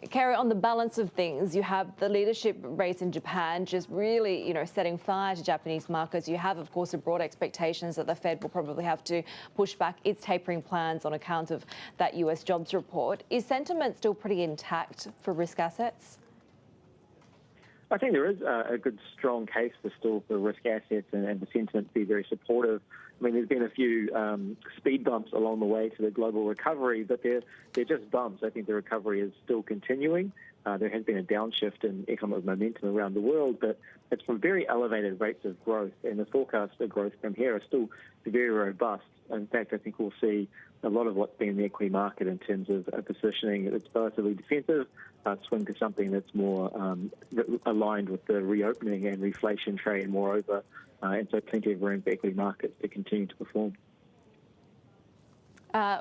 Kerry, on the balance of things, you have the leadership race in Japan just really, setting fire to Japanese markets. You have, of course, the broad expectations that the Fed will probably have to push back its tapering plans on account of that US jobs report. Is sentiment still pretty intact for risk assets? I think there is a good, strong case for risk assets and the sentiment to be very supportive. I mean, there's been a few speed bumps along the way to the global recovery, but they're just bumps. I think the recovery is still continuing. There has been a downshift in economic momentum around the world, but it's from very elevated rates of growth, and the forecasts for growth from here are still very robust. In fact, I think we'll see a lot of what's been in the equity market in terms of positioning that's relatively defensive, swing to something that's more aligned with the reopening and reflation trade, moreover, and so plenty of room for equity markets to continue to perform.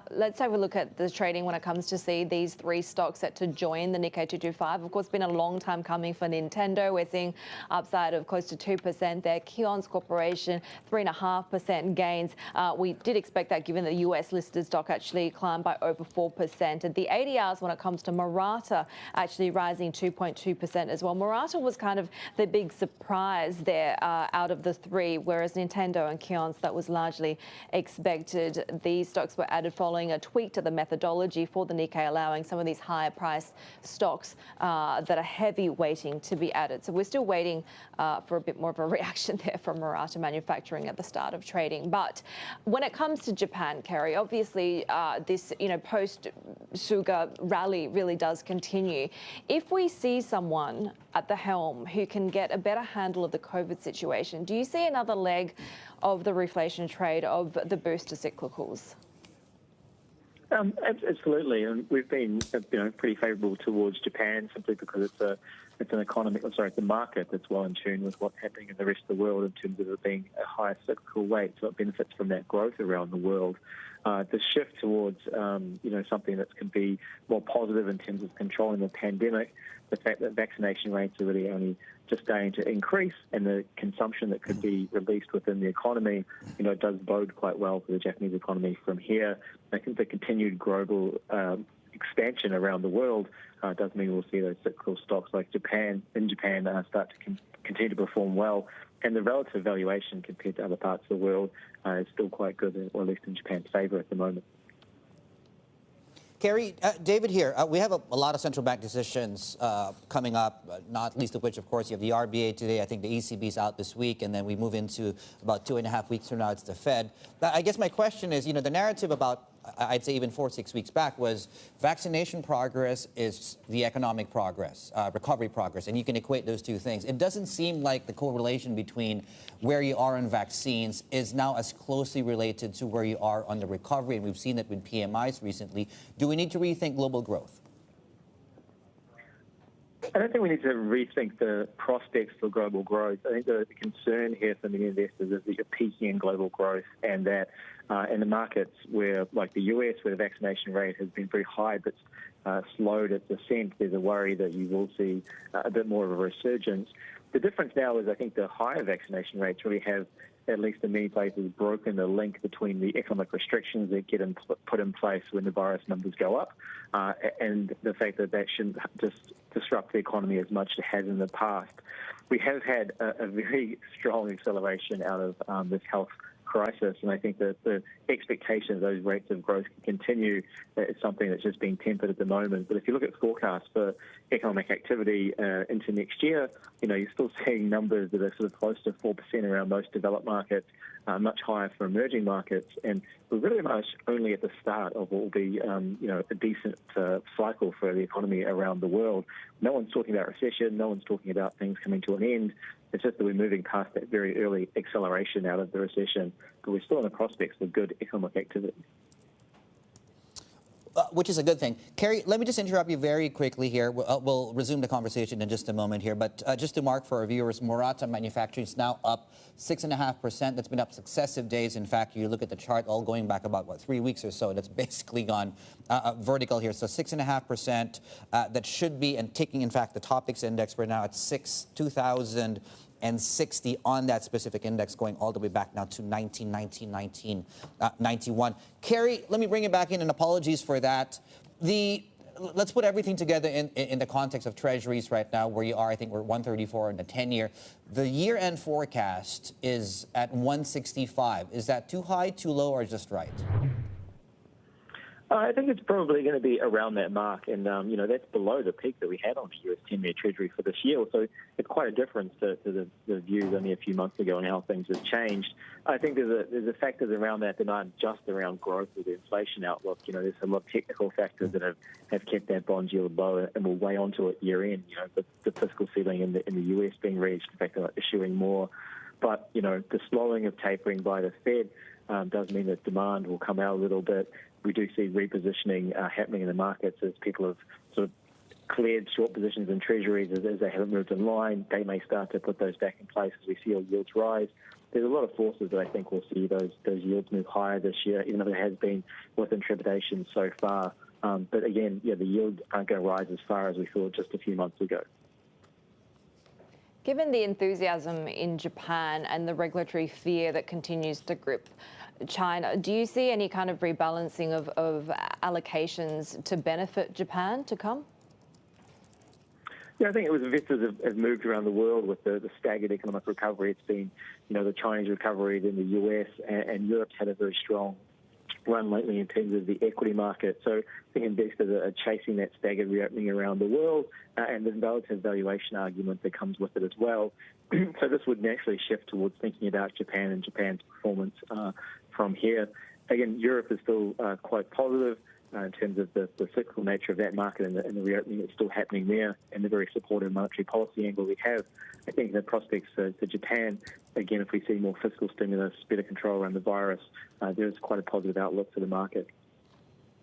Let's have a look at the trading when it comes to see these three stocks set to join the Nikkei 225. Of course, it's been a long time coming for Nintendo. We're seeing upside of close to 2% there. Kion's Corporation, 3.5% gains. We did expect that given the US listed stock actually climbed by over 4%. And the ADRs when it comes to Murata actually rising 2.2% as well. Murata was kind of the big surprise there out of the three, whereas Nintendo and Kion's, that was largely expected. These stocks were added following a tweak to the methodology for the Nikkei, allowing some of these higher priced stocks that are heavy weighting to be added. So we're still waiting for a bit more of a reaction there from Murata Manufacturing at the start of trading. But when it comes to Japan, Kerry, obviously this post-Suga rally really does continue. If we see someone at the helm who can get a better handle of the COVID situation, do you see another leg of the reflation trade of the booster cyclicals? Absolutely, and we've been pretty favourable towards Japan simply because it's an economy. It's a market that's well in tune with what's happening in the rest of the world in terms of it being a high cyclical weight, so it benefits from that growth around the world. The shift towards something that can be more positive in terms of controlling the pandemic, the fact that vaccination rates are really only just starting to increase, and the consumption that could be released within the economy, does bode quite well for the Japanese economy from here. I think the continued global expansion around the world does mean we'll see those cyclical stocks like Japan start to continue to perform well, and the relative valuation compared to other parts of the world is still quite good, or at least in Japan's favour at the moment. Kerry, David here. We have a lot of central bank decisions coming up, not least of which, of course, you have the RBA today. I think the ECB is out this week, and then we move into about 2.5 weeks from now, it's the Fed. I guess my question is, the narrative about, I'd say even 4 or 6 weeks back, was vaccination progress is the economic progress, recovery progress, and you can equate those two things. It doesn't seem like the correlation between where you are in vaccines is now as closely related to where you are on the recovery, and we've seen it with PMIs recently. Do we need to rethink global growth? I don't think we need to rethink the prospects for global growth. I think the concern here for many investors is that you're peaking in global growth, and that in the markets where, like the US, where the vaccination rate has been very high but slowed its ascent, there's a worry that you will see a bit more of a resurgence. The difference now is I think the higher vaccination rates really have, at least in many places, broken the link between the economic restrictions that get put in place when the virus numbers go up and the fact that that shouldn't just disrupt the economy as much as it has in the past. We have had a very strong acceleration out of this health crisis, and I think that the expectation of those rates of growth can continue is something that's just being tempered at the moment. But if you look at forecasts for economic activity into next year, you're still seeing numbers that are sort of close to 4% around most developed markets, much higher for emerging markets, and we're really much only at the start of what will be, a decent cycle for the economy around the world. No one's talking about recession. No one's talking about things coming to an end. It's just that we're moving past that very early acceleration out of the recession, but we're still in the prospects for good economic activity. Which is a good thing. Kerry, let me just interrupt you very quickly here. We'll resume the conversation in just a moment here, but just to mark for our viewers, Murata Manufacturing is now up 6.5%. That's been up successive days. In fact, you look at the chart all going back about, 3 weeks or so, that's basically gone vertical here. So 6.5%, that should be, and taking, in fact, the Topics Index, we're now at 2,060 on that specific index, going all the way back now to 1991. Kerry, let me bring it back in, and apologies for that. let's put everything together in the context of Treasuries right now, where you are. I think we're 134 in the 10-year. The year-end forecast is at 165. Is that too high, too low, or just right? I think it's probably going to be around that mark, and that's below the peak that we had on the US 10-year Treasury for this year. So it's quite a difference to the views only a few months ago and how things have changed. I think there's a factors around that aren't just around growth or the inflation outlook. There's a lot of technical factors that have kept that bond yield low and will weigh onto it year end. The fiscal ceiling in the US being reached, the fact that they're issuing more, but the slowing of tapering by the Fed does mean that demand will come out a little bit. We do see repositioning happening in the markets as people have sort of cleared short positions in Treasuries as they haven't moved in line. They may start to put those back in place as we see our yields rise. There's a lot of forces that I think will see those yields move higher this year, even though there has been within trepidation so far. But again, the yields aren't going to rise as far as we thought just a few months ago. Given the enthusiasm in Japan and the regulatory fear that continues to grip China, do you see any kind of rebalancing of allocations to benefit Japan to come? Yeah, I think investors have moved around the world with the staggered economic recovery. It's been, the Chinese recovery in the US, and Europe's had a very strong run lately in terms of the equity market. So I think investors are chasing that staggered reopening around the world, and the relative valuation argument that comes with it as well. So this would naturally shift towards thinking about Japan and Japan's performance from here. Again, Europe is still quite positive in terms of the cyclical nature of that market and the reopening that's still happening there, and the very supportive monetary policy angle we have. I think the prospects for Japan, again, if we see more fiscal stimulus, better control around the virus, there's quite a positive outlook for the market.